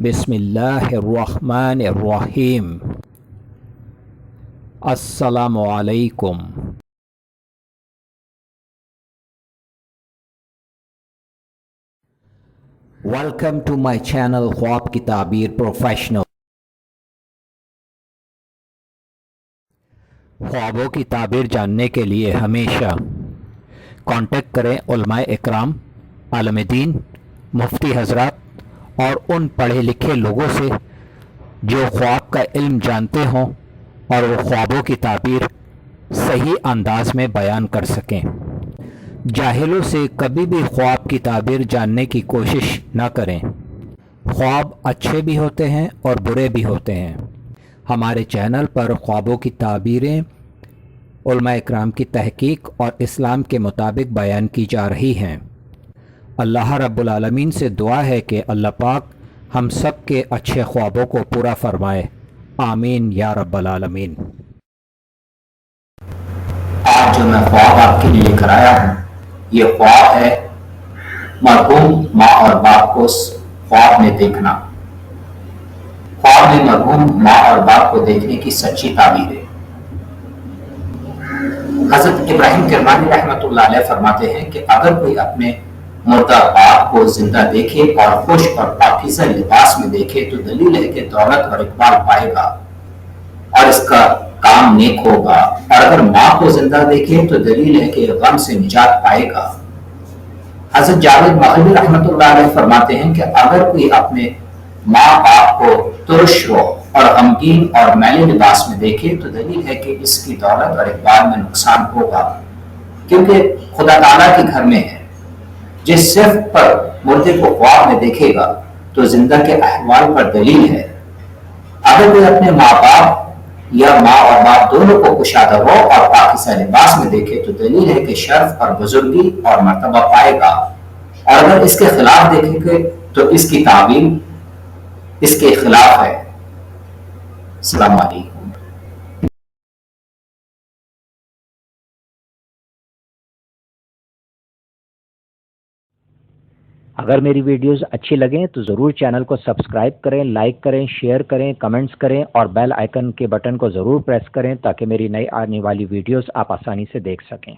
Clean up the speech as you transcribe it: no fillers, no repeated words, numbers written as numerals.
بسم اللہ الرحمن الرحیم۔ السلام علیکم۔ ویلکم ٹو مائی چینل خواب کی تعبیر پروفیشنل۔ خوابوں کی تعبیر جاننے کے لیے ہمیشہ کانٹیکٹ کریں علماء اکرام، عالم دین، مفتی حضرات اور ان پڑھے لکھے لوگوں سے جو خواب کا علم جانتے ہوں اور وہ خوابوں کی تعبیر صحیح انداز میں بیان کر سکیں۔ جاہلوں سے کبھی بھی خواب کی تعبیر جاننے کی کوشش نہ کریں۔ خواب اچھے بھی ہوتے ہیں اور برے بھی ہوتے ہیں۔ ہمارے چینل پر خوابوں کی تعبیریں علماء اکرام کی تحقیق اور اسلام کے مطابق بیان کی جا رہی ہیں۔ اللہ رب العالمین سے دعا ہے کہ اللہ پاک ہم سب کے اچھے خوابوں کو پورا فرمائے، آمین یا رب العالمین۔ آج جو میں خواب آپ کے لیے لے کر آیا ہوں، یہ خواب ہے مرحوم ماں اور باپ کو خواب میں دیکھنا۔ خواب میں مرحوم ماں اور باپ کو دیکھنے کی سچی تعبیر ہے۔ حضرت ابراہیم کرمانی رحمۃ اللہ علیہ فرماتے ہیں کہ اگر کوئی اپنے مردہ باپ کو زندہ دیکھے اور خوش اور پاکیزہ لباس میں دیکھے تو دلیل ہے کہ دولت اور اقبال پائے گا اور اس کا کام نیک ہوگا، اور اگر ماں کو زندہ دیکھے تو دلیل ہے کہ غم سے نجات پائے گا۔ حضرت جاوید مغربی رحمۃ اللہ علیہ فرماتے ہیں کہ اگر کوئی اپنے ماں باپ کو ترش رو اور غمگین اور میلے لباس میں دیکھے تو دلیل ہے کہ اس کی دولت اور اقبال میں نقصان ہوگا، کیونکہ خدا تعالیٰ کے گھر میں ہے۔ جس صفت پر مردے کو خواب میں دیکھے گا تو زندہ کے احوال پر دلیل ہے۔ اگر کوئی اپنے ماں باپ یا ماں اور باپ دونوں کو کشادہ رو اور پاکیزہ لباس میں دیکھے تو دلیل ہے کہ شرف اور بزرگی اور مرتبہ پائے گا، اور اگر اس کے خلاف دیکھے گے تو اس کی تعبیر اس کے خلاف ہے۔ السلام علیکم۔ اگر میری ویڈیوز اچھی لگیں تو ضرور چینل کو سبسکرائب کریں، لائک کریں، شیئر کریں، کمنٹس کریں اور بیل آئیکن کے بٹن کو ضرور پریس کریں تاکہ میری نئی آنے والی ویڈیوز آپ آسانی سے دیکھ سکیں۔